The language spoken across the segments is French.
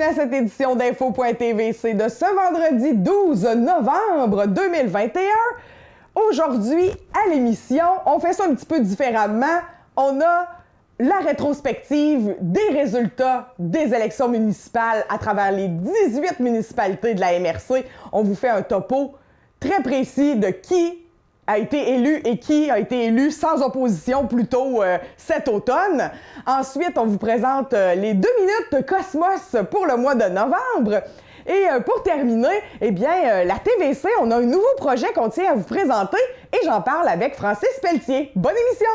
bienvenue à cette édition d'Info.tvC de ce vendredi 12 novembre 2021. Aujourd'hui, à l'émission, on fait ça un petit peu différemment. On a la rétrospective des résultats des élections municipales à travers les 18 municipalités de la MRC. On vous fait un topo très précis de qui a été élu et qui a été élu sans opposition plus tôt cet automne. Ensuite, on vous présente les 2 minutes de Cosmos pour le mois de novembre. Et pour terminer, eh bien, la TVC, on a un nouveau projet qu'on tient à vous présenter et j'en parle avec Francis Pelletier. Bonne émission!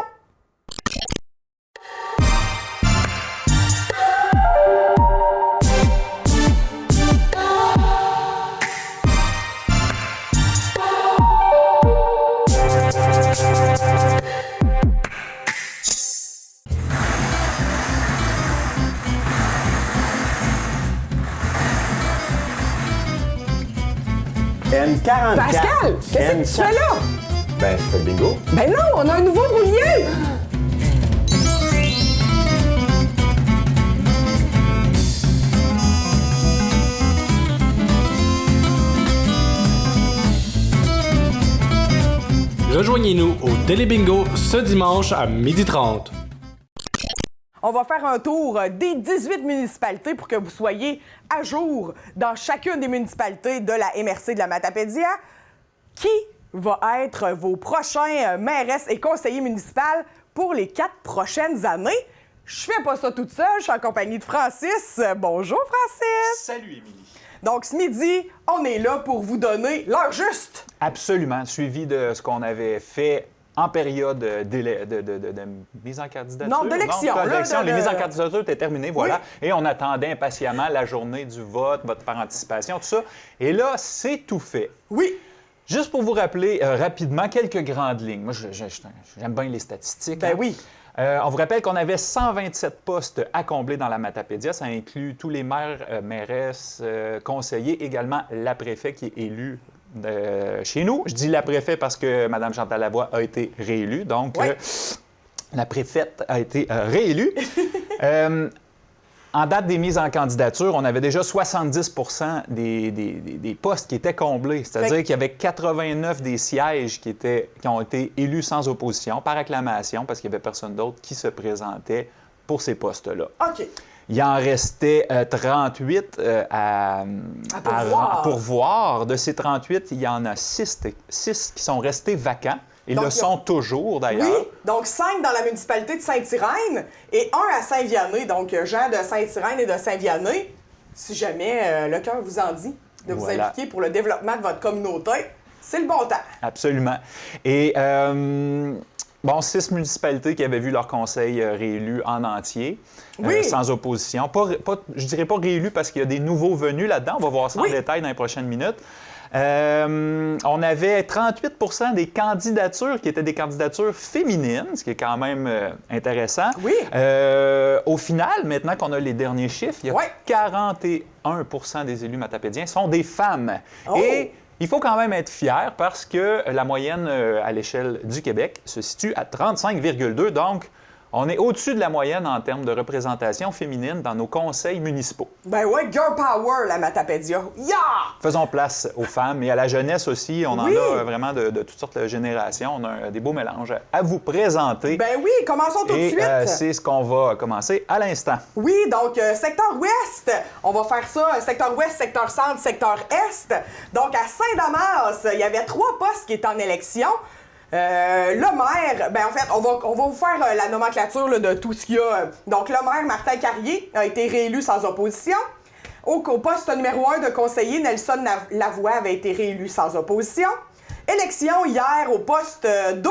N44. Pascal, qu'est-ce que tu fais là? Ben, c'est le bingo. Ben non, on a un nouveau brouillé! Rejoignez-nous au Télé Bingo ce dimanche à 12h30. On va faire un tour des 18 municipalités pour que vous soyez à jour dans chacune des municipalités de la MRC de la Matapédia. Qui va être vos prochains mairesses et conseillers municipaux pour les 4 prochaines années? Je fais pas ça toute seule, je suis en compagnie de Francis. Bonjour Francis! Salut Émilie! Donc ce midi, on est là pour vous donner l'heure juste. Absolument, suivi de ce qu'on avait fait en période de mise en candidature. Non, d'élection. Les mises en candidature étaient terminées, voilà. Oui. Et on attendait impatiemment la journée du vote, vote par anticipation, tout ça. Et là, c'est tout fait. Oui. Juste pour vous rappeler rapidement quelques grandes lignes. Moi, j'aime bien les statistiques. Ben oui. On vous rappelle qu'on avait 127 postes à combler dans la Matapédia. Ça inclut tous les maires, mairesses, conseillers, également la préfet qui est élue chez nous. Je dis la préfet parce que Mme Chantal Lavoie a été réélue. Donc, oui. La préfète a été réélue. En date des mises en candidature, on avait déjà 70 des postes qui étaient comblés. C'est-à-dire qu'il y avait 89 des sièges qui ont été élus sans opposition, par acclamation, parce qu'il n'y avait personne d'autre qui se présentait pour ces postes-là. OK. Il en restait 38 à pourvoir. De ces 38, il y en a 6 qui sont restés vacants. Et donc, le sont toujours, d'ailleurs. Oui, donc 5 dans la municipalité de Saint-Irène et 1 à Saint-Vianney. Donc, gens de Saint-Irène et de Saint-Vianney, si jamais le cœur vous en dit de vous impliquer pour le développement de votre communauté, c'est le bon temps. Absolument. Et, 6 municipalités qui avaient vu leur conseil réélu en entier, sans opposition. Je dirais pas réélu parce qu'il y a des nouveaux venus là-dedans. On va voir ça en détail dans les prochaines minutes. On avait 38 des candidatures qui étaient des candidatures féminines, ce qui est quand même intéressant. Oui. Au final, maintenant qu'on a les derniers chiffres, il y a 41 des élus matapédiens sont des femmes. Oh. Et il faut quand même être fier parce que la moyenne à l'échelle du Québec se situe à 35,2. Donc, on est au-dessus de la moyenne en termes de représentation féminine dans nos conseils municipaux. Ben ouais, girl power, la Matapédia. Yeah! Faisons place aux femmes et à la jeunesse aussi. On en a vraiment de toutes sortes de générations. On a des beaux mélanges à vous présenter. Ben oui, commençons tout de suite. C'est ce qu'on va commencer à l'instant. Oui, donc secteur ouest, on va faire ça, secteur ouest, secteur centre, secteur est. Donc à Saint-Damas, il y avait 3 postes qui étaient en élection. Le maire, ben en fait, on va vous faire la nomenclature là, de tout ce qu'il y a. Donc, le maire Martin Carrier a été réélu sans opposition. Au poste numéro 1 de conseiller, Nelson Lavoie avait été réélu sans opposition. Élection hier au poste 2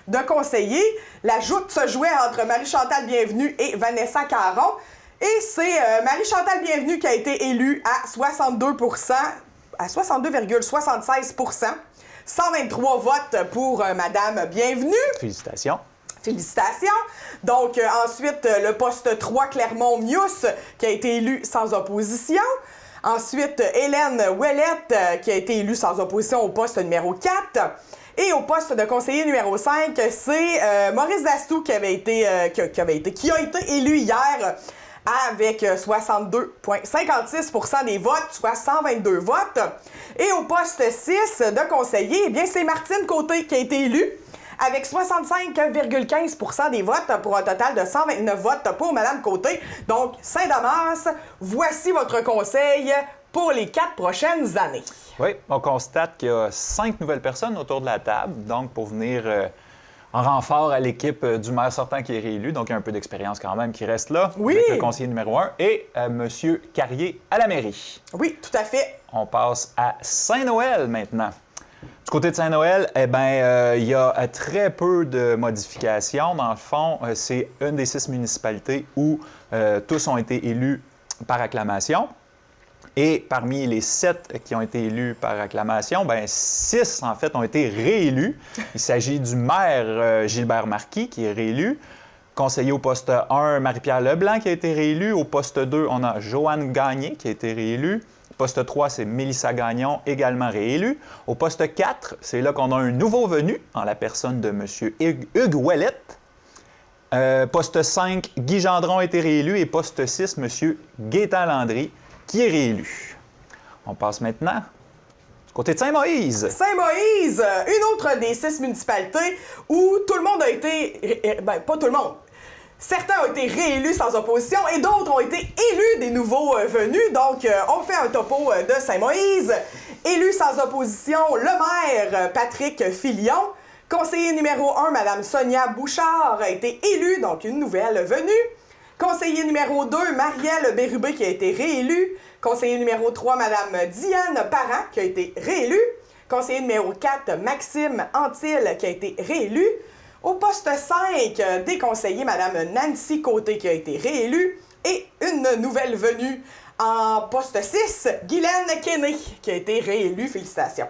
de conseiller. La joute se jouait entre Marie-Chantal Bienvenu et Vanessa Caron. Et c'est Marie-Chantal Bienvenu qui a été élue à 62,76%. 123 votes pour Madame Bienvenue. Félicitations. Félicitations. Donc, ensuite, le poste 3, Clermont-Mius, qui a été élu sans opposition. Ensuite, Hélène Ouellette, qui a été élue sans opposition au poste numéro 4. Et au poste de conseiller numéro 5, c'est Maurice Dastou qui a été élu hier avec 62,56 des votes, soit 122 votes. Et au poste 6 de conseiller, eh bien, c'est Martine Côté qui a été élue avec 65,15 des votes pour un total de 129 votes pour Mme Côté. Donc, Saint-Damas, voici votre conseil pour les 4 prochaines années. Oui, on constate qu'il y a 5 nouvelles personnes autour de la table, donc pour venir en renfort à l'équipe du maire sortant qui est réélu, donc il y a un peu d'expérience quand même qui reste là, oui, avec le conseiller numéro 1 et M. Carrier à la mairie. Oui, tout à fait. On passe à Saint-Noël maintenant. Du côté de Saint-Noël, eh bien, il y a très peu de modifications. Dans le fond, c'est une des 6 municipalités où tous ont été élus par acclamation. Et parmi les 7 qui ont été élus par acclamation, bien, 6, en fait, ont été réélus. Il s'agit du maire Gilbert Marquis, qui est réélu. Conseiller au poste 1, Marie-Pierre Leblanc, qui a été réélu. Au poste 2, on a Joanne Gagné, qui a été réélue. Au poste 3, c'est Mélissa Gagnon, également réélue. Au poste 4, c'est là qu'on a un nouveau venu, en la personne de M. Hugues Ouellette. Poste 5, Guy Gendron a été réélu. Et poste 6, M. Gaétan Landry, qui est réélu. On passe maintenant du côté de Saint-Moïse. Saint-Moïse, une autre des 6 municipalités où tout le monde a été... Bien, pas tout le monde. Certains ont été réélus sans opposition et d'autres ont été élus des nouveaux venus. Donc, on fait un topo de Saint-Moïse. Élu sans opposition, le maire Patrick Filion. Conseiller numéro 1, Mme Sonia Bouchard, a été élue, donc une nouvelle venue. Conseiller numéro 2, Marielle Bérubé, qui a été réélue. Conseiller numéro 3, Mme Diane Parent, qui a été réélue. Conseiller numéro 4, Maxime Antil, qui a été réélu. Au poste 5, des conseillers, Mme Nancy Côté, qui a été réélue. Et une nouvelle venue en poste 6, Guylaine Kenney, qui a été réélue. Félicitations.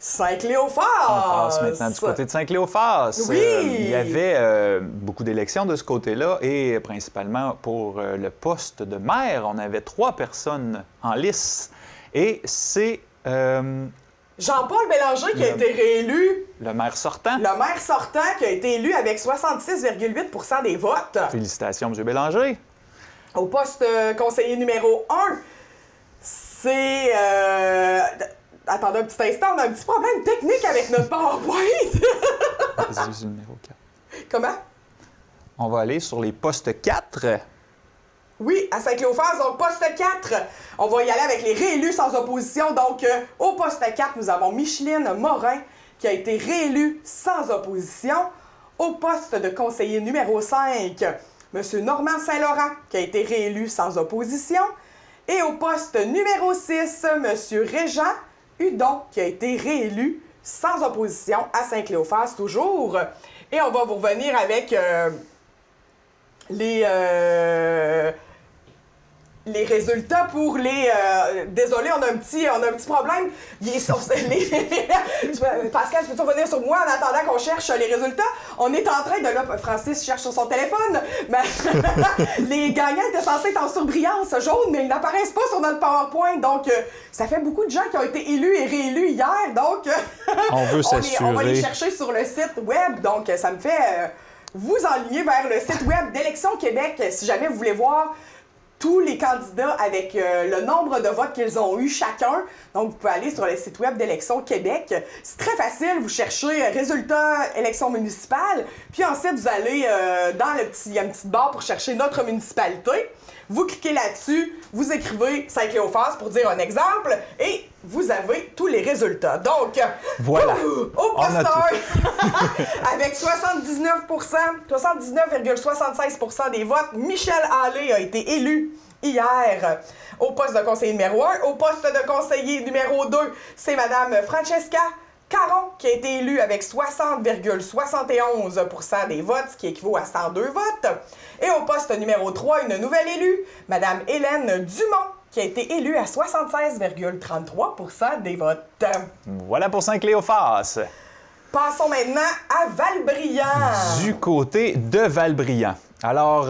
Saint-Cléophas! On passe maintenant du côté de Saint-Cléophas. Oui! Il y avait beaucoup d'élections de ce côté-là et principalement pour le poste de maire, on avait 3 personnes en lice. Et c'est... Jean-Paul Bélanger qui a été réélu. Le maire sortant. Le maire sortant qui a été élu avec 66,8 des votes. Félicitations, M. Bélanger. Au poste conseiller numéro 1, c'est... Attendez un petit instant, on a un petit problème technique avec notre PowerPoint. Vas-y, numéro 4. Comment? On va aller sur les postes 4. Oui, à Saint-Cléophas, donc poste 4. On va y aller avec les réélus sans opposition. Donc, au poste 4, nous avons Micheline Morin qui a été réélue sans opposition. Au poste de conseiller numéro 5, M. Normand Saint-Laurent qui a été réélu sans opposition. Et au poste numéro 6, M. Régent Hudon qui a été réélu sans opposition à Saint-Cléophas toujours. Et on va vous revenir avec les résultats pour les... Désolé, on a un petit problème. Pascal, peux-tu revenir sur moi en attendant qu'on cherche les résultats? On est en train de... Là, Francis cherche sur son téléphone. Mais les gagnants étaient censés être en surbrillance jaune, mais ils n'apparaissent pas sur notre PowerPoint. Donc, ça fait beaucoup de gens qui ont été élus et réélus hier. Donc, on veut s'assurer. On va les chercher sur le site web. Donc, ça me fait vous enligner vers le site web d'Élections Québec si jamais vous voulez voir tous les candidats avec le nombre de votes qu'ils ont eu chacun. Donc, vous pouvez aller sur le site web d'Élections Québec. C'est très facile. Vous cherchez résultats élections municipales. Puis ensuite, vous allez dans le petit... Il y a une petite barre pour chercher notre municipalité. Vous cliquez là-dessus. Vous écrivez Saint-Cléophas pour dire un exemple. Et vous avez tous les résultats. Donc, voilà. Au poste 1, avec 79,76 des votes, Michel Hallé a été élu hier au poste de conseiller numéro 1. Au poste de conseiller numéro 2, c'est Mme Francesca Caron qui a été élue avec 60,71 des votes, ce qui équivaut à 102 votes. Et au poste numéro 3, une nouvelle élue, Mme Hélène Dumont, qui a été élue à 76,33 des votes. Voilà pour Saint-Cléophas. Passons maintenant à Valbriand. Du côté de Valbriand. Alors,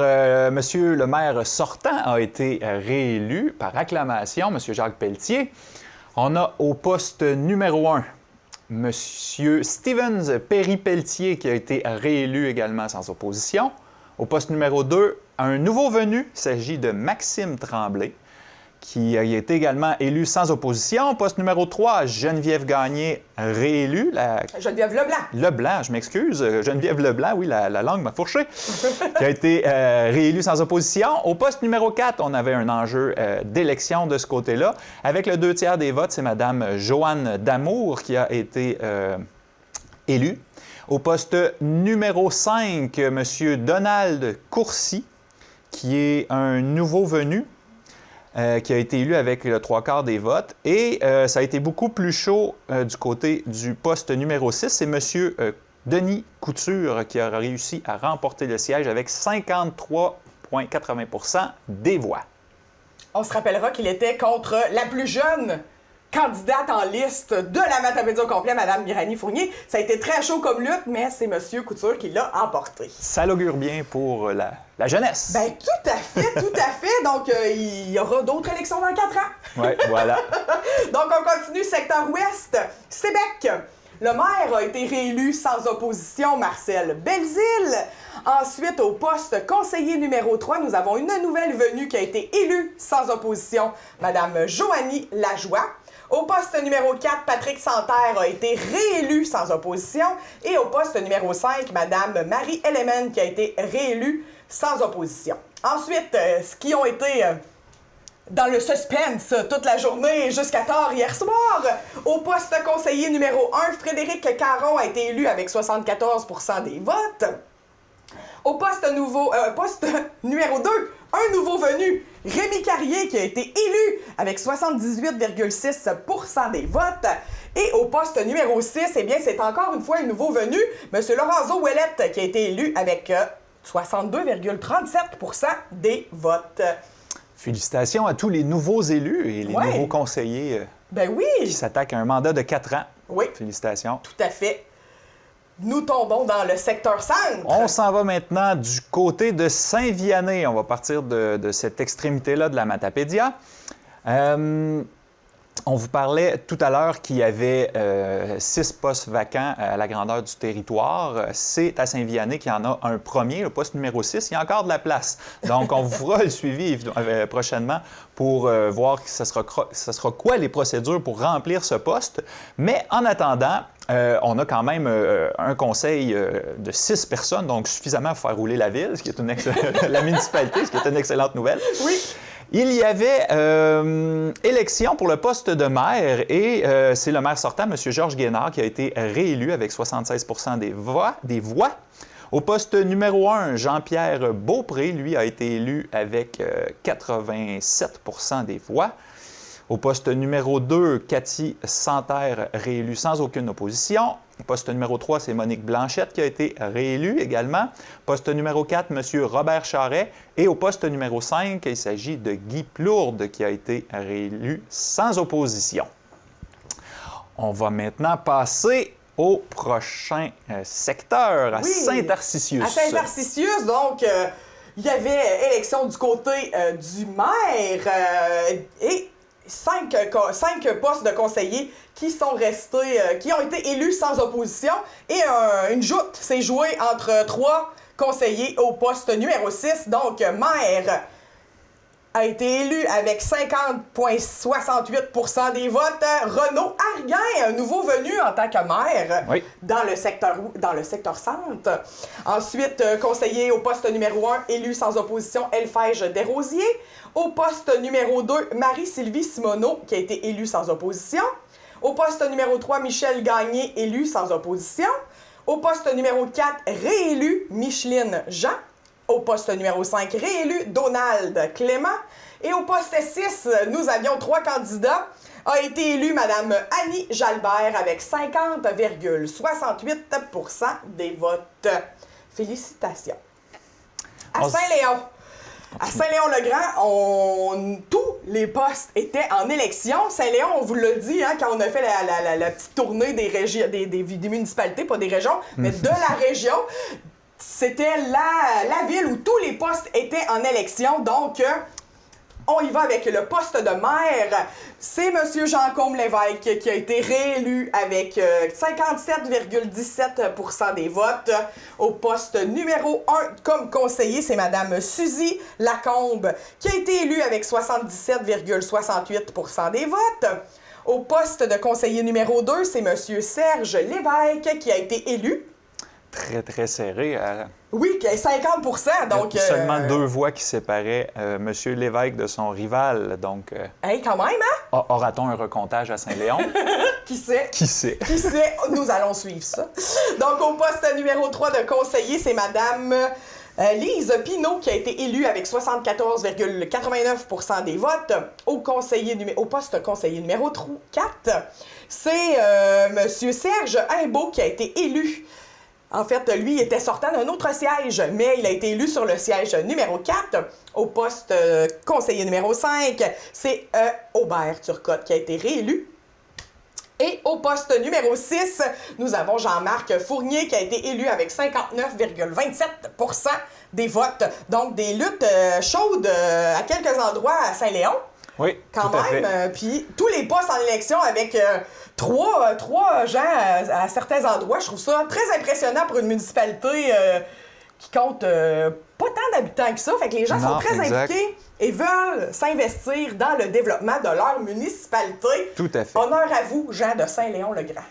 monsieur le maire sortant a été réélu par acclamation, monsieur Jacques Pelletier. On a au poste numéro 1, monsieur Stevens Perry-Pelletier qui a été réélu également sans opposition. Au poste numéro 2, un nouveau venu, il s'agit de Maxime Tremblay, qui a été également élu sans opposition. Poste numéro 3, Geneviève Gagné, réélue. Geneviève Leblanc. Leblanc, je m'excuse. Geneviève Leblanc, oui, la langue m'a fourché, qui a été réélue sans opposition. Au poste numéro 4, on avait un enjeu d'élection de ce côté-là. Avec le 2/3 des votes, c'est Mme Joanne Damour qui a été élue. Au poste numéro 5, M. Donald Courcy, qui est un nouveau venu, qui a été élu avec le 3/4 des votes. Et ça a été beaucoup plus chaud du côté du poste numéro 6. C'est M. Denis Couture qui a réussi à remporter le siège avec 53,80 % des voix. On se rappellera qu'il était contre la plus jeune candidate en liste de la Matapédia au complet, Mme Granny-Fournier. Ça a été très chaud comme lutte, mais c'est M. Couture qui l'a emporté. Ça l'augure bien pour la jeunesse. Bien, tout à fait, tout à fait. Donc, il y aura d'autres élections dans 4 ans. Oui, voilà. Donc, on continue, secteur ouest. Sébec. Le maire a été réélu sans opposition, Marcel Belzile. Ensuite, au poste conseiller numéro 3, nous avons une nouvelle venue qui a été élue sans opposition, Mme Joanie Lajoie. Au poste numéro 4, Patrick Santerre a été réélu sans opposition. Et au poste numéro 5, Mme Marie Elemen qui a été réélue sans opposition. Ensuite, ce qui ont été dans le suspense toute la journée jusqu'à tard hier soir, au poste conseiller numéro 1, Frédéric Caron a été élu avec 74 % des votes. Au poste numéro 2, un nouveau venu, Rémi Carrier, qui a été élu avec 78,6 % des votes. Et au poste numéro 6, eh bien, c'est encore une fois un nouveau venu, M. Lorenzo Ouellette, qui a été élu avec 62,37 % des votes. Félicitations à tous les nouveaux élus et les nouveaux conseillers qui s'attaquent à un mandat de 4 ans. Oui. Félicitations. Tout à fait. Nous tombons dans le secteur centre. On s'en va maintenant du côté de Saint-Vianney. On va partir de cette extrémité-là de la Matapédia. On vous parlait tout à l'heure qu'il y avait 6 postes vacants à la grandeur du territoire. C'est à Saint-Vianney qu'il y en a un premier, le poste numéro 6. Il y a encore de la place. Donc, on vous fera le suivi prochainement pour voir que ce sera quoi les procédures pour remplir ce poste. Mais en attendant, on a quand même un conseil de 6 personnes, donc suffisamment pour faire rouler la ville, ce qui est la municipalité, ce qui est une excellente nouvelle. Oui. Il y avait élection pour le poste de maire et c'est le maire sortant, M. Georges Guénard, qui a été réélu avec 76 % des voix. Au poste numéro 1, Jean-Pierre Beaupré, lui, a été élu avec 87 % des voix. Au poste numéro 2, Cathy Santerre, réélue sans aucune opposition. Poste numéro 3, c'est Monique Blanchette qui a été réélue également. Poste numéro 4, M. Robert Charret. Et au poste numéro 5, il s'agit de Guy Plourde qui a été réélu sans opposition. On va maintenant passer au prochain secteur, à Saint-Tarcisius. À Saint-Tarcisius, donc, il y avait élection du côté du maire et 5 postes de conseillers qui sont restés, qui ont été élus sans opposition et une joute s'est jouée entre 3 conseillers au poste numéro 6. Donc, maire a été élu avec 50,68 % des votes. Renaud Arguin, un nouveau venu en tant que maire dans le secteur centre. Ensuite, conseiller au poste numéro 1, élu sans opposition, Elfège Desrosiers. Au poste numéro 2, Marie-Sylvie Simoneau, qui a été élue sans opposition. Au poste numéro 3, Michel Gagné, élu sans opposition. Au poste numéro 4, réélu Micheline Jean. Au poste numéro 5, réélu Donald Clément. Et au poste 6, nous avions 3 candidats. A été élue Mme Annie Jalbert avec 50,68 % des votes. Félicitations. À Saint-Léon. À Saint-Léon-le-Grand, tous les postes étaient en élection. Saint-Léon, on vous l'a dit, hein, quand on a fait la petite tournée des municipalités, pas des régions, mais de la région, c'était la ville où tous les postes étaient en élection. Donc, On y va avec le poste de maire. C'est M. Jean-Côme Lévesque qui a été réélu avec 57,17% des votes. Au poste numéro 1 comme conseiller, c'est Mme Suzy Lacombe qui a été élue avec 77,68% des votes. Au poste de conseiller numéro 2, c'est M. Serge Lévesque qui a été élu. Très, très serré. Oui, 50%. Donc, seulement 2 voix qui séparaient M. Lévesque de son rival. Donc, hey, quand même, hein? aura-t-on un recomptage à Saint-Léon? Qui sait? Qui sait? Qui sait? Nous allons suivre ça. Donc, au poste numéro 3 de conseiller, c'est Mme Lise Pinault qui a été élue avec 74,89% des votes. Au poste conseiller numéro 4, c'est M. Serge Imbeau qui a été élu. En fait, lui était sortant d'un autre siège, mais il a été élu sur le siège numéro 4. Au poste conseiller numéro 5, c'est Aubert Turcotte qui a été réélu. Et au poste numéro 6, nous avons Jean-Marc Fournier qui a été élu avec 59,27% des votes. Donc, des luttes chaudes à quelques endroits à Saint-Léon. Oui, quand tout à même. Puis tous les postes en élection avec trois gens à certains endroits, je trouve ça très impressionnant pour une municipalité qui compte pas tant d'habitants que ça. Fait que les gens sont très impliqués et veulent s'investir dans le développement de leur municipalité. Tout à fait. Honneur à vous, gens de Saint-Léon-le-Grand.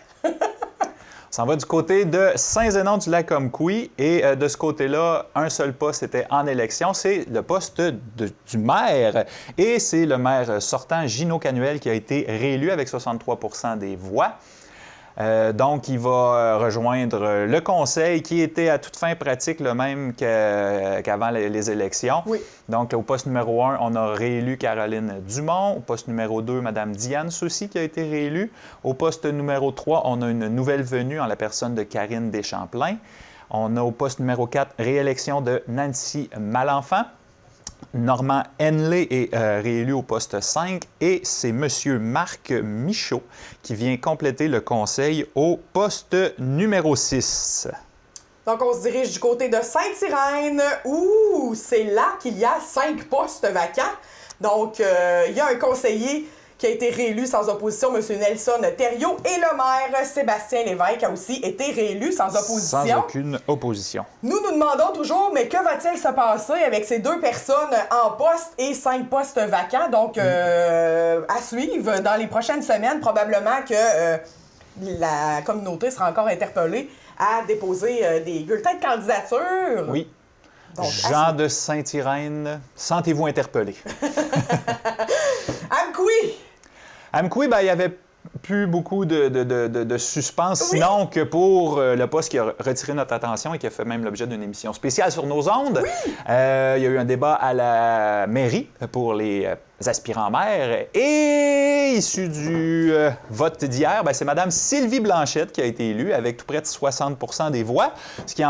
On s'en va du côté de Saint-Zénon-du-Lac-Comcoui et de ce côté-là, un seul poste était en élection, c'est le poste du maire. Et c'est le maire sortant, Gino Canuel, qui a été réélu avec 63% des voix. Donc, il va rejoindre le conseil qui était à toute fin pratique le même qu'avant les élections. Oui. Donc, au poste numéro 1, on a réélu Caroline Dumont. Au poste numéro 2, Mme Diane Saucy qui a été réélue. Au poste numéro 3, on a une nouvelle venue en la personne de Karine Deschamplain. On a au poste numéro 4, réélection de Nancy Malenfant. Normand Henley est réélu au poste 5 et c'est M. Marc Michaud qui vient compléter le conseil au poste numéro 6. Donc, on se dirige du côté de Sainte-Irène où c'est là qu'il y a 5 postes vacants. Donc, il y a un conseiller qui a été réélu sans opposition, M. Nelson Thériault, et le maire Sébastien Lévesque a aussi été réélu sans opposition. Sans aucune opposition. Nous demandons toujours, mais que va-t-il se passer avec ces 2 personnes en poste et 5 postes vacants? Donc, à suivre dans les prochaines semaines, probablement que la communauté sera encore interpellée à déposer des bulletins de candidature. Oui. Donc, Jean de Saint-Irène, sentez-vous interpellé. Amkoui! Amkoui, il y avait plus beaucoup de suspense, Oui. sinon que pour le poste qui a retiré notre attention et qui a fait même l'objet d'une émission spéciale sur nos ondes. Oui. Il y a eu un débat à la mairie pour les aspirants maires et issu du vote d'hier, c'est Mme Sylvie Blanchette qui a été élue avec tout près de 60% des voix, ce qui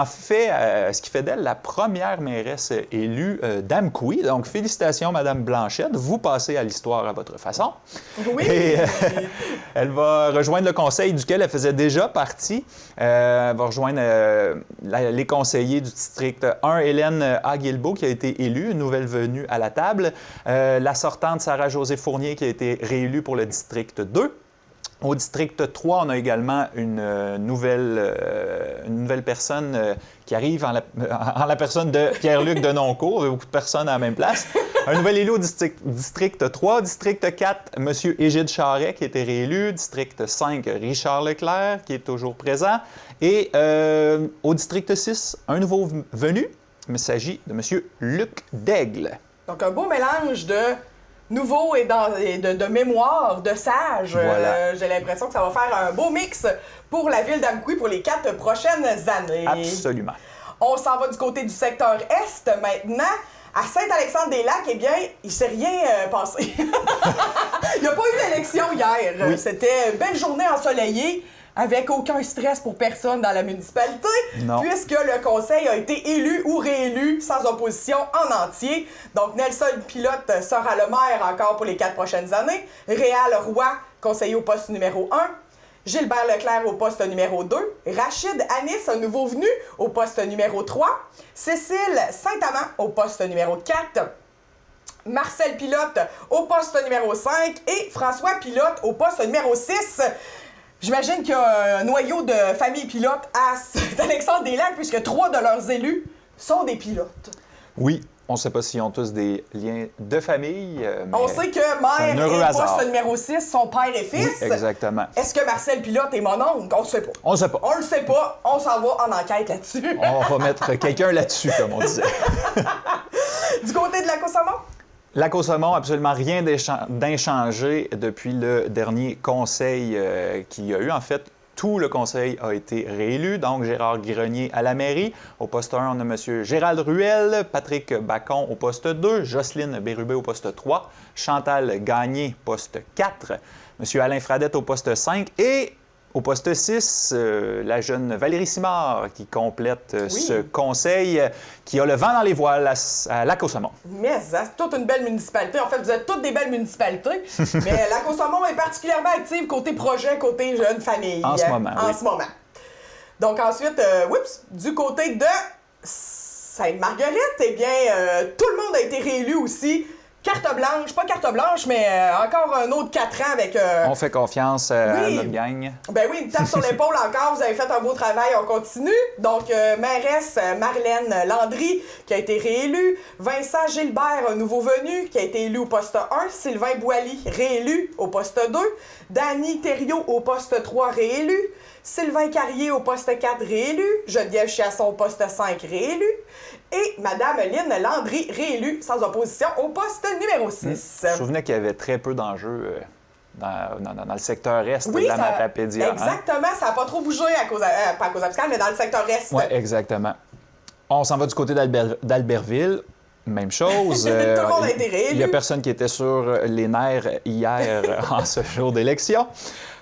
fait d'elle la première mairesse élue d'Amkoui. Donc, félicitations, Mme Blanchette. Vous passez à l'histoire à votre façon. Oui! Et, elle va rejoindre le conseil duquel elle faisait déjà partie. Elle va rejoindre les conseillers du district 1, Hélène Aguilbeault, qui a été élue, une nouvelle venue à la table. La sortante Sarah-Josée Fournier, qui a été réélue pour le district 2. Au district 3, on a également une nouvelle personne qui arrive en la personne de Pierre-Luc Denoncourt. Il y a beaucoup de personnes à la même place. Un nouvel élu au district 3. District 4, M. Égide Charret, qui a été réélu. District 5, Richard Leclerc, qui est toujours présent. Et au district 6, un nouveau venu. Il s'agit de M. Luc Daigle. Donc, un beau mélange de nouveau et de mémoire, de sage. Voilà. J'ai l'impression que ça va faire un beau mix pour la ville d'Amkoui pour les 4 prochaines années. Absolument. On s'en va du côté du secteur Est maintenant. À Saint-Alexandre-des-Lacs, eh bien, il ne s'est rien passé. Il n'y a pas eu d'élection hier. Oui. C'était une belle journée ensoleillée, avec aucun stress pour personne dans la municipalité, Non. puisque le conseil a été élu ou réélu sans opposition en entier. Donc, Nelson Pilote sera le maire encore pour les 4 prochaines années. Réal Roy, conseiller au poste numéro 1. Gilbert Leclerc au poste numéro 2. Rachid Anis, un nouveau venu, au poste numéro 3. Cécile Saint-Amand au poste numéro 4. Marcel Pilote au poste numéro 5 et François Pilote au poste numéro 6. J'imagine qu'il y a un noyau de famille pilote à Saint-Alexandre-des-Lacs puisque 3 de leurs élus sont des pilotes. Oui, on ne sait pas s'ils ont tous des liens de famille. Mais on sait que mère et poste numéro 6 sont père et fils. Oui, exactement. Est-ce que Marcel Pilote est mon oncle? On ne sait pas. On ne sait pas. On le sait pas. On s'en va en enquête là-dessus. On va mettre quelqu'un là-dessus, comme on disait. Du côté de la Cosamon? La Cosamon, absolument rien d'inchangé depuis le dernier conseil qu'il y a eu. En fait, tout le conseil a été réélu. Donc, Gérard Grenier à la mairie. Au poste 1, on a M. Gérald Ruel, Patrick Bacon au poste 2, Jocelyne Bérubé au poste 3, Chantal Gagné, poste 4, M. Alain Fradette au poste 5 et au poste 6, la jeune Valérie Simard qui complète ce conseil qui a le vent dans les voiles à Lac-aux-Saumons. Mais c'est toute une belle municipalité. En fait, vous êtes toutes des belles municipalités. Mais Lac-aux-Saumons est particulièrement active côté projet, côté jeune famille. En ce moment, En ce moment. Donc ensuite, du côté de Sainte-Marguerite, eh bien, tout le monde a été réélu aussi. Carte blanche, pas carte blanche, mais encore un autre 4 ans avec... On fait confiance à notre gang. Ben oui, une tape sur l'épaule encore, vous avez fait un beau travail, on continue. Donc, mairesse Marlène Landry, qui a été réélue. Vincent Gilbert, un nouveau venu, qui a été élu au poste 1. Sylvain Boily, réélu au poste 2. Danny Thériault au poste 3, réélu. Sylvain Carrier au poste 4, réélu. Geneviève Chiasson au poste 5, réélu. Et Mme Lynne Landry, réélue sans opposition au poste numéro 6. Je me souvenais qu'il y avait très peu d'enjeux dans le secteur est de la Matapédia. Exactement, ça n'a pas trop bougé à cause, pas à cause fiscale, mais dans le secteur est. Oui, exactement. On s'en va du côté d'Albertville. Même chose. Tout le monde a été réélu. Il n'y a personne qui était sur les nerfs hier en ce jour d'élection.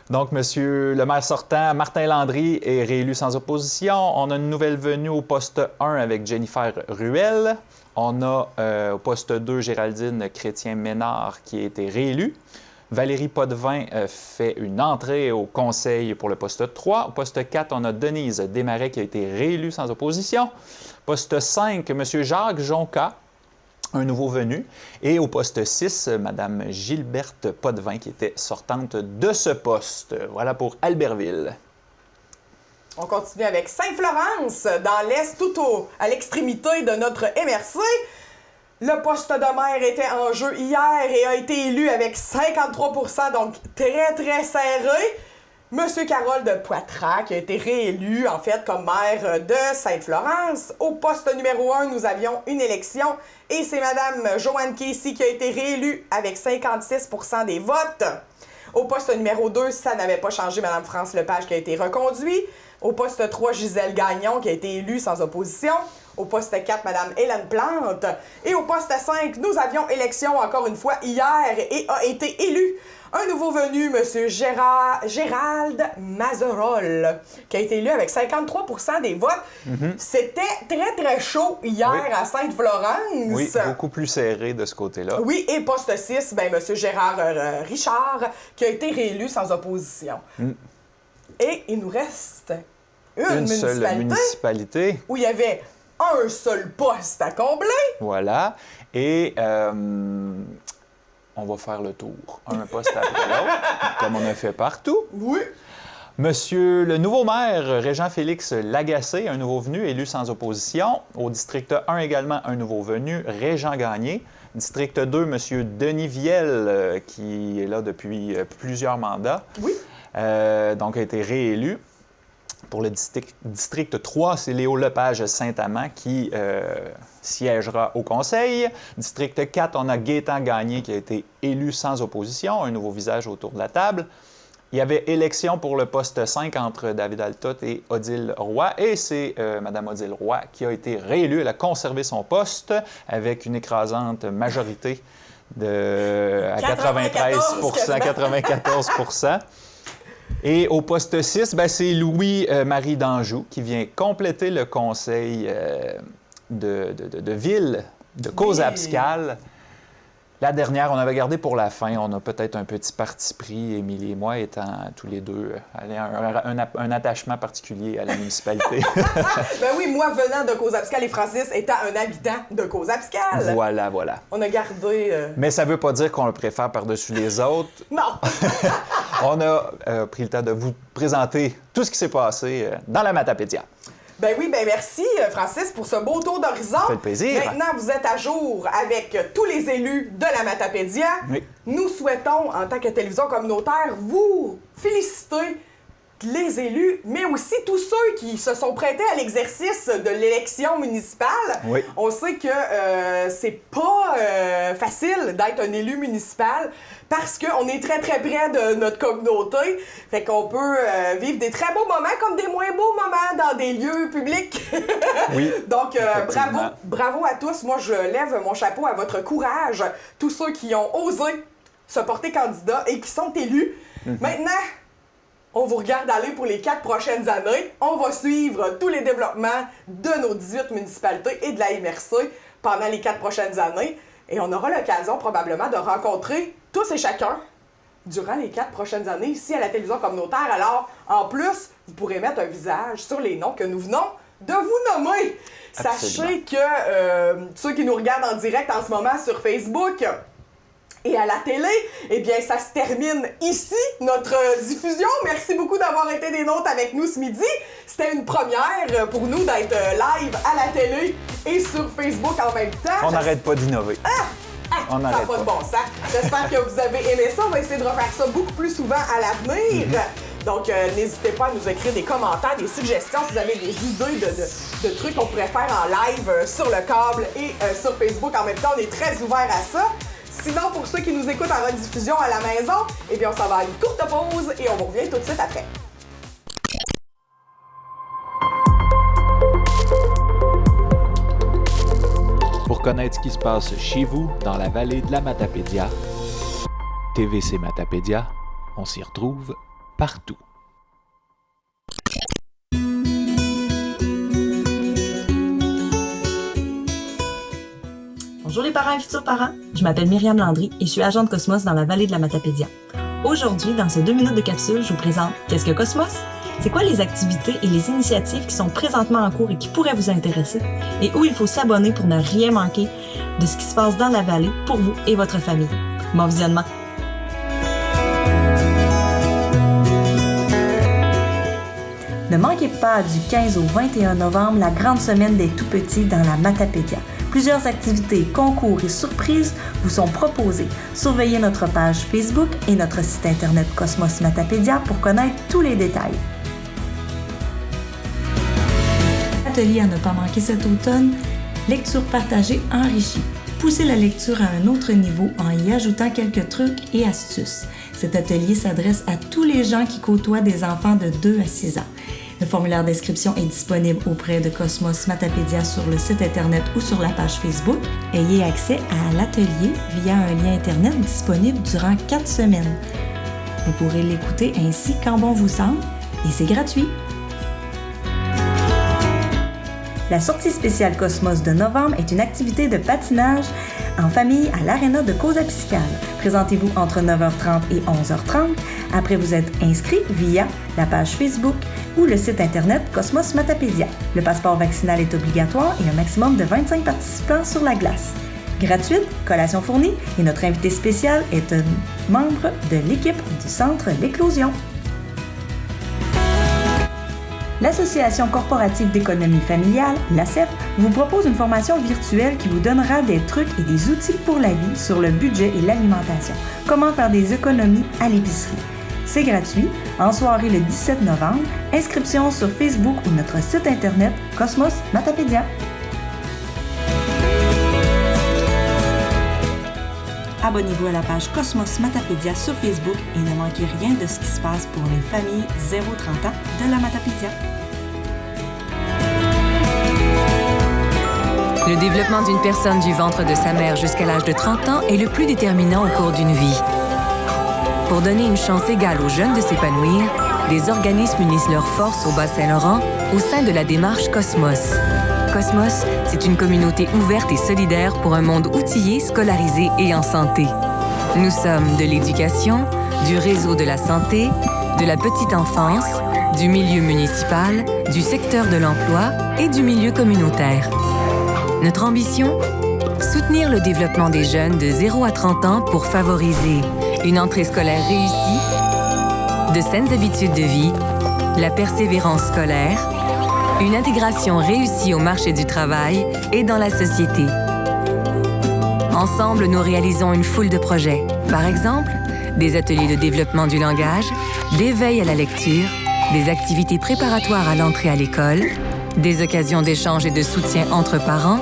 Donc, monsieur le maire sortant, Martin Landry, est réélu sans opposition. On a une nouvelle venue au poste 1 avec Jennifer Ruel. On a au poste 2 Géraldine Chrétien-Ménard qui a été réélue. Valérie Potvin fait une entrée au conseil pour le poste 3. Au poste 4, on a Denise Desmarais qui a été réélue sans opposition. Poste 5, monsieur Jacques Jonca, un nouveau venu. Et au poste 6, Mme Gilberte Potvin, qui était sortante de ce poste. Voilà pour Albertville. On continue avec Sainte-Florence, dans l'Est, à l'extrémité de notre MRC. Le poste de maire était en jeu hier et a été élu avec 53 %, donc très, très serré. Monsieur Carole de Poitras, qui a été réélu, en fait, comme maire de Sainte-Florence. Au poste numéro 1, nous avions une élection et c'est Mme Joanne Casey qui a été réélue avec 56 % des votes. Au poste numéro 2, ça n'avait pas changé, Mme France Lepage qui a été reconduite. Au poste 3, Gisèle Gagnon qui a été élue sans opposition. Au poste 4, Mme Hélène Plante. Et au poste 5, nous avions élection encore une fois hier et a été élu un nouveau venu, M. Gérald Mazerol, qui a été élu avec 53 % des votes. C'était très, très chaud hier à Sainte-Florence. Oui, beaucoup plus serré de ce côté-là. Oui, et poste 6, ben, M. Gérard Richard, qui a été réélu sans opposition. Et il nous reste une seule municipalité où il y avait un seul poste à combler. Voilà. Et on va faire le tour, un poste après l'autre, comme on a fait partout. Oui. Monsieur le nouveau maire, Régent-Félix Lagacé, un nouveau venu, élu sans opposition. Au district 1 également, un nouveau venu, Régent Gagné. District 2, Monsieur Denis Viel, qui est là depuis plusieurs mandats. Oui. Donc, a été réélu. Pour le district 3, c'est Léo Lepage Saint-Amand qui siégera au conseil. District 4, on a Gaétan Gagné qui a été élu sans opposition, un nouveau visage autour de la table. Il y avait élection pour le poste 5 entre David Altotte et Odile Roy. Et c'est Mme Odile Roy qui a été réélue. Elle a conservé son poste avec une écrasante majorité à 94 %. Et au poste 6, ben, c'est Louis-Marie d'Anjou qui vient compléter le conseil de ville de Causa-Abscale. La dernière, on avait gardé pour la fin. On a peut-être un petit parti pris, Émilie et moi, étant tous les deux un attachement particulier à la municipalité. Ben oui, moi venant de Cause-Abscale et Francis étant un habitant de Cause-Abscale. Voilà. On a gardé... Mais ça ne veut pas dire qu'on le préfère par-dessus les autres. Non! On a pris le temps de vous présenter tout ce qui s'est passé dans la Matapédia. Ben oui, ben merci Francis pour ce beau tour d'horizon. Ça fait le plaisir. Maintenant, vous êtes à jour avec tous les élus de la Matapédia. Oui. Nous souhaitons, en tant que télévision communautaire, vous féliciter les élus, mais aussi tous ceux qui se sont prêtés à l'exercice de l'élection municipale. Oui. On sait que c'est pas facile d'être un élu municipal parce qu'on est très, très près de notre communauté. Fait qu'on peut vivre des très beaux moments comme des moins beaux moments dans des lieux publics. Oui. Donc, bravo à tous. Moi, je lève mon chapeau à votre courage. Tous ceux qui ont osé se porter candidat et qui sont élus. Maintenant, on vous regarde aller pour les 4 prochaines années. On va suivre tous les développements de nos 18 municipalités et de la MRC pendant les 4 prochaines années. Et on aura l'occasion probablement de rencontrer tous et chacun durant les 4 prochaines années ici à la télévision communautaire. Alors, en plus, vous pourrez mettre un visage sur les noms que nous venons de vous nommer. Absolument. Sachez que ceux qui nous regardent en direct en ce moment sur Facebook et à la télé, eh bien, ça se termine ici, notre diffusion. Merci beaucoup d'avoir été des nôtres avec nous ce midi. C'était une première pour nous d'être live à la télé et sur Facebook en même temps. On n'arrête pas d'innover. On Ça n'a n'arrête pas de pas. bon sens. J'espère que vous avez aimé ça. On va essayer de refaire ça beaucoup plus souvent à l'avenir. Donc, n'hésitez pas à nous écrire des commentaires, des suggestions si vous avez des idées de trucs qu'on pourrait faire en live sur le câble et sur Facebook. En même temps, on est très ouvert à ça. Sinon, pour ceux qui nous écoutent en rediffusion à la maison, eh bien, on s'en va à une courte pause et on vous revient tout de suite après. Pour connaître ce qui se passe chez vous, dans la vallée de la Matapédia, TVC Matapédia, on s'y retrouve partout. Bonjour les parents et futurs parents, je m'appelle Myriam Landry et je suis agente Cosmos dans la vallée de la Matapédia. Aujourd'hui, dans ce 2 minutes de capsule, je vous présente Qu'est-ce que Cosmos? C'est quoi les activités et les initiatives qui sont présentement en cours et qui pourraient vous intéresser? Et où il faut s'abonner pour ne rien manquer de ce qui se passe dans la vallée pour vous et votre famille. Bon visionnement! Ne manquez pas du 15 au 21 novembre la grande semaine des tout-petits dans la Matapédia. Plusieurs activités, concours et surprises vous sont proposées. Surveillez notre page Facebook et notre site internet Cosmos Matapédia pour connaître tous les détails. Atelier à ne pas manquer cet automne, lecture partagée enrichie. Poussez la lecture à un autre niveau en y ajoutant quelques trucs et astuces. Cet atelier s'adresse à tous les gens qui côtoient des enfants de 2 à 6 ans. Le formulaire d'inscription est disponible auprès de Cosmos Matapédia sur le site internet ou sur la page Facebook. Ayez accès à l'atelier via un lien internet disponible durant 4 semaines. Vous pourrez l'écouter ainsi quand bon vous semble et c'est gratuit. La sortie spéciale Cosmos de novembre est une activité de patinage en famille à l'aréna de Cause-Abscale. Présentez-vous entre 9h30 et 11h30 après vous être inscrit via la page Facebook ou le site internet Cosmos Matapédia. Le passeport vaccinal est obligatoire et un maximum de 25 participants sur la glace. Gratuite, collation fournie et notre invité spécial est un membre de l'équipe du Centre L'Éclosion. L'Association corporative d'économie familiale, l'ACEF, vous propose une formation virtuelle qui vous donnera des trucs et des outils pour la vie sur le budget et l'alimentation. Comment faire des économies à l'épicerie. C'est gratuit, en soirée le 17 novembre. Inscription sur Facebook ou notre site internet Cosmos Matapédia. Abonnez-vous à la page Cosmos Matapédia sur Facebook et ne manquez rien de ce qui se passe pour les familles 0-30 ans de la Matapédia. Le développement d'une personne du ventre de sa mère jusqu'à l'âge de 30 ans est le plus déterminant au cours d'une vie. Pour donner une chance égale aux jeunes de s'épanouir, des organismes unissent leurs forces au Bas-Saint-Laurent au sein de la démarche Cosmos. Cosmos, c'est une communauté ouverte et solidaire pour un monde outillé, scolarisé et en santé. Nous sommes de l'éducation, du réseau de la santé, de la petite enfance, du milieu municipal, du secteur de l'emploi et du milieu communautaire. Notre ambition? Soutenir le développement des jeunes de 0 à 30 ans pour favoriser une entrée scolaire réussie, de saines habitudes de vie, la persévérance scolaire, une intégration réussie au marché du travail et dans la société. Ensemble, nous réalisons une foule de projets. Par exemple, des ateliers de développement du langage, d'éveil à la lecture, des activités préparatoires à l'entrée à l'école, des occasions d'échange et de soutien entre parents,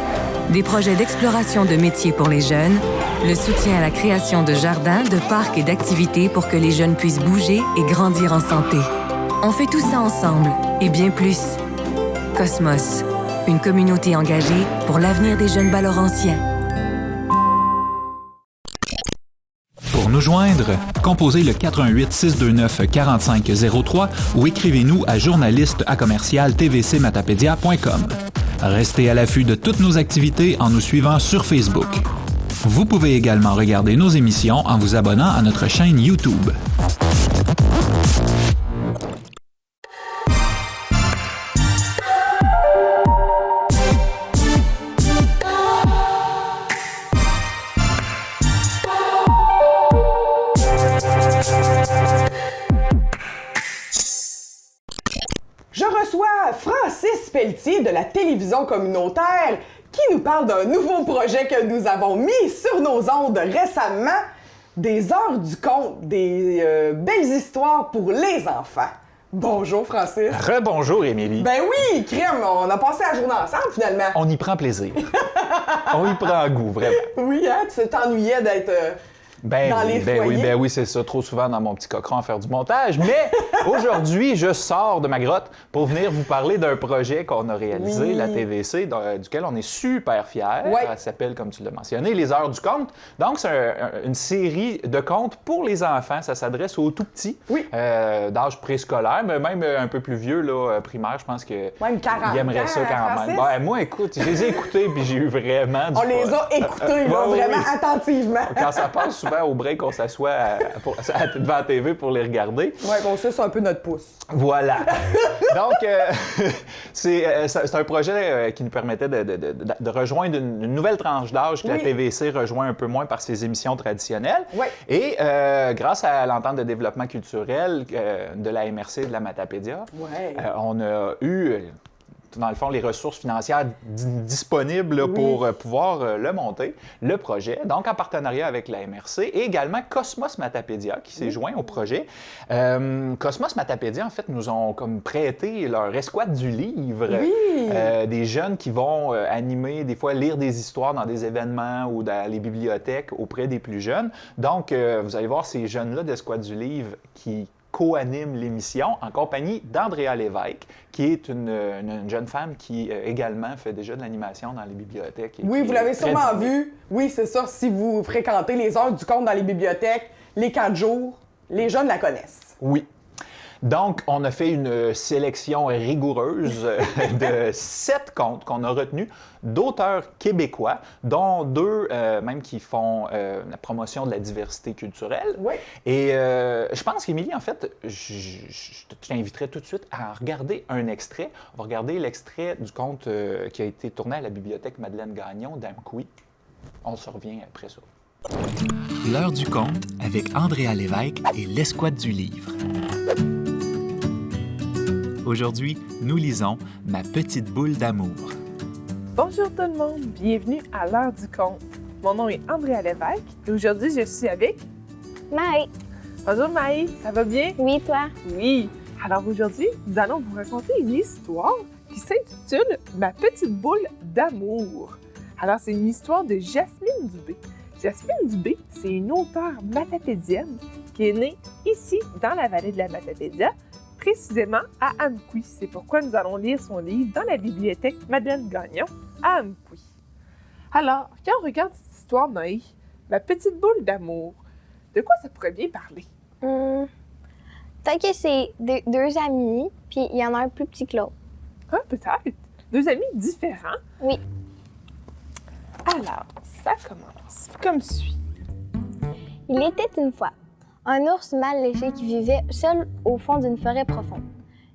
des projets d'exploration de métiers pour les jeunes, le soutien à la création de jardins, de parcs et d'activités pour que les jeunes puissent bouger et grandir en santé. On fait tout ça ensemble, et bien plus. Cosmos, une communauté engagée pour l'avenir des jeunes Bas-Laurentiens. Pour nous joindre, composez le 88 629 4503 ou écrivez-nous à journaliste@tvcmatapedia.com. Restez à l'affût de toutes nos activités en nous suivant sur Facebook. Vous pouvez également regarder nos émissions en vous abonnant à notre chaîne YouTube. Je reçois Francis Pelletier de la télévision communautaire qui nous parle d'un nouveau projet que nous avons mis sur nos ondes récemment, des heures du conte, des belles histoires pour les enfants. Bonjour Francis. Rebonjour Émilie. Ben oui, crème, on a passé la journée ensemble finalement. On y prend plaisir. On y prend goût, vraiment. Oui, hein, tu t'ennuyais d'être dans les foyers. Oui, c'est ça. Trop souvent dans mon petit cochon à faire du montage. Mais aujourd'hui, je sors de ma grotte pour venir vous parler d'un projet qu'on a réalisé, la TVC, duquel on est super fiers. Ouais. Elle s'appelle, comme tu l'as mentionné, Les Heures du conte. Donc, c'est une série de contes pour les enfants. Ça s'adresse aux tout petits, d'âge préscolaire, mais même un peu plus vieux, là, primaire. Je pense que Même 40 ils aimeraient ça quand Francis. même. Ben, moi, écoute, je les ai écoutés puis j'ai eu vraiment du On les fun. a écoutés, là, Oui, vraiment oui. attentivement. Quand ça passe souvent au break, on s'assoit devant la TV pour les regarder. Ouais, bon, ça, c'est un peu notre pouce. Voilà. Donc, c'est un projet qui nous permettait de rejoindre une nouvelle tranche d'âge que la TVC rejoint un peu moins par ses émissions traditionnelles. Ouais. Et grâce à l'entente de développement culturel de la MRC et de la Matapédia, on a eu... dans le fond, les ressources financières disponibles là, pour pouvoir le monter, le projet. Donc, en partenariat avec la MRC et également Cosmos Matapédia qui s'est joint au projet. Cosmos Matapédia, en fait, nous ont comme prêté leur escouade du livre. Des jeunes qui vont animer, des fois lire des histoires dans des événements ou dans les bibliothèques auprès des plus jeunes. Donc, vous allez voir ces jeunes-là d'escouade du livre qui co-anime l'émission en compagnie d'Andrea Lévesque, qui est une jeune femme qui également fait déjà de l'animation dans les bibliothèques. Oui, vous l'avez sûrement vu. Oui, c'est ça. Si vous fréquentez les heures du conte dans les bibliothèques, les 4 jours, les jeunes la connaissent. Oui. Donc, on a fait une sélection rigoureuse de 7 contes qu'on a retenus d'auteurs québécois, dont 2 même qui font la promotion de la diversité culturelle. Oui. Et je pense qu'Émilie, en fait, je t'inviterais tout de suite à regarder un extrait. On va regarder l'extrait du conte qui a été tourné à la bibliothèque Madeleine Gagnon d'Amqui. On se revient après ça. L'heure du conte avec Andrea Lévesque et l'escouade du livre. Aujourd'hui, nous lisons Ma petite boule d'amour. Bonjour tout le monde, bienvenue à l'heure du conte. Mon nom est Andrea Lévesque et aujourd'hui je suis avec Maï. Bonjour Maï, ça va bien? Oui, toi? Oui. Alors aujourd'hui, nous allons vous raconter une histoire qui s'intitule Ma petite boule d'amour. Alors c'est une histoire de Jasmine Dubé. Jasmine Dubé, c'est une auteure matapédienne qui est née ici, dans la vallée de la Matapédia, précisément à Amqui. C'est pourquoi nous allons lire son livre dans la bibliothèque Madeleine Gagnon à Amqui. Alors, quand on regarde cette histoire, Maï, Ma petite boule d'amour, de quoi ça pourrait bien parler? Peut-être que c'est deux amis, puis il y en a un plus petit que l'autre. Ah, peut-être. 2 amis différents. Oui. Alors, ça commence comme suit. Il était une fois un ours mal léché qui vivait seul au fond d'une forêt profonde.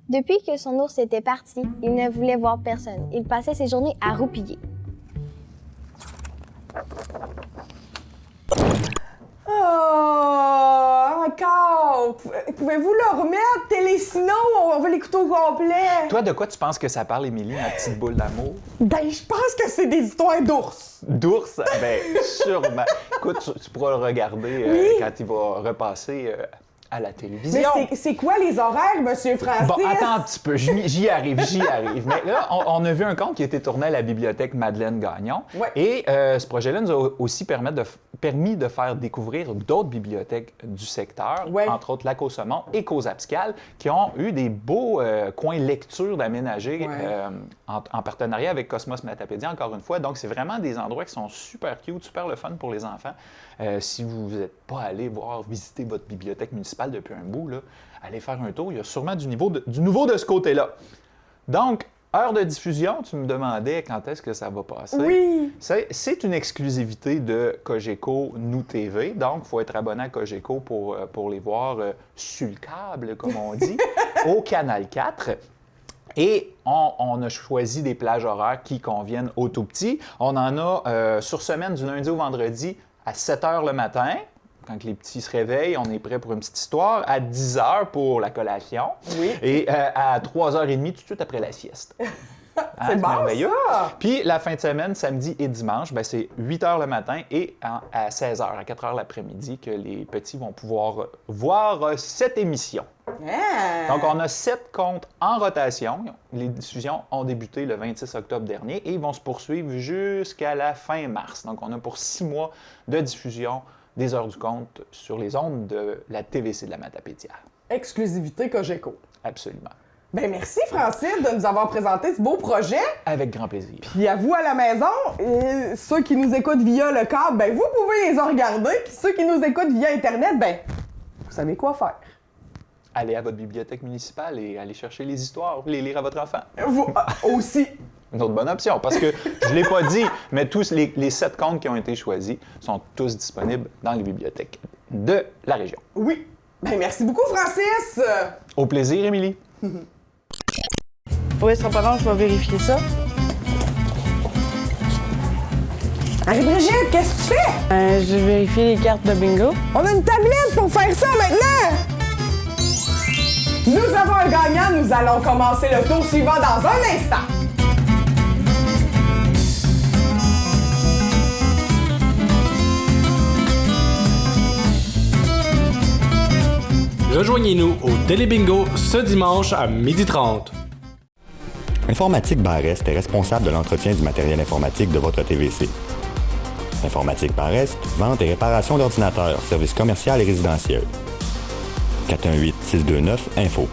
Depuis que son ours était parti, il ne voulait voir personne. Il passait ses journées à roupiller. Oh, encore! Pouvez-vous le remettre, Télésino? On veut l'écouter au complet. Toi, de quoi tu penses que ça parle, Émilie, ma petite boule d'amour? Ben, je pense que c'est des histoires d'ours. D'ours? Ben, sûrement. Écoute, tu pourras le regarder quand il va repasser à la télévision. Mais c'est quoi les horaires, Monsieur Francis? Bon, attends un petit peu, j'y arrive. Mais là, on a vu un conte qui a été tourné à la bibliothèque Madeleine Gagnon. Ouais. Et ce projet-là nous a aussi permis de faire découvrir d'autres bibliothèques du secteur, Ouais. entre autres Lac au Saumon et Cause-Abscal, qui ont eu des beaux coins lecture d'aménager en partenariat avec Cosmos Matapédia, encore une fois. Donc, c'est vraiment des endroits qui sont super cute, super le fun pour les enfants. Si vous n'êtes pas allé visiter votre bibliothèque municipale depuis un bout, là, allez faire un tour. Il y a sûrement du nouveau de ce côté-là. Donc, heure de diffusion, tu me demandais quand est-ce que ça va passer. Oui. C'est une exclusivité de Cogeco Nous TV. Donc, il faut être abonné à Cogeco pour les voir sur le câble, comme on dit, au Canal 4. Et on a choisi des plages horaires qui conviennent aux tout-petits. On en a sur semaine du lundi au vendredi à 7 h le matin. Quand les petits se réveillent, on est prêt pour une petite histoire. À 10 h pour la collation. Oui. Et à 3h30 tout de suite après la sieste. C'est bon, merveilleux. ça! Puis la fin de semaine, samedi et dimanche, ben, c'est 8 h le matin et à 16 h, à 4 h l'après-midi, que les petits vont pouvoir voir cette émission. Ah. Donc, on a 7 comptes en rotation. Les diffusions ont débuté le 26 octobre dernier et ils vont se poursuivre jusqu'à la fin mars. Donc, on a pour 6 mois de diffusion des heures du compte sur les ondes de la TVC de la Matapédia. Exclusivité Cogeco. Absolument. Ben merci, Francis, de nous avoir présenté ce beau projet. Avec grand plaisir. Puis à vous à la maison, ceux qui nous écoutent via le câble, ben vous pouvez les regarder. Puis ceux qui nous écoutent via Internet, ben vous savez quoi faire. Allez à votre bibliothèque municipale et allez chercher les histoires, les lire à votre enfant. Vous aussi. Une autre bonne option, parce que je ne l'ai pas dit, mais tous les 7 comptes qui ont été choisis sont tous disponibles dans les bibliothèques de la région. Oui. Ben merci beaucoup, Francis. Au plaisir, Émilie. Oui, ça sera pas long, je vais vérifier ça. Marie-Brigitte, qu'est-ce que tu fais? Je vais vérifier les cartes de bingo. On a une tablette pour faire ça maintenant! Nous avons un gagnant, nous allons commencer le tour suivant dans un instant. Rejoignez-nous au Télébingo ce dimanche à 12h30. Informatique Barrest est responsable de l'entretien du matériel informatique de votre TVC. Informatique Barrest, vente et réparation d'ordinateurs, services commerciaux et résidentiels. 418-629-INFO.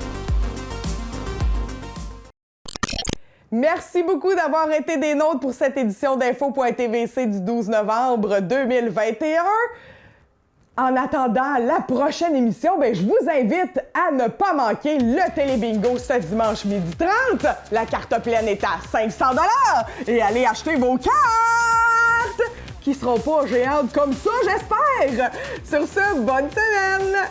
Merci beaucoup d'avoir été des nôtres pour cette édition d'Info.tvc du 12 novembre 2021. En attendant la prochaine émission, ben, je vous invite à ne pas manquer le Télébingo ce dimanche 12h30. La carte pleine est à 500 $ et allez acheter vos cartes qui seront pas géantes comme ça, j'espère. Sur ce, bonne semaine!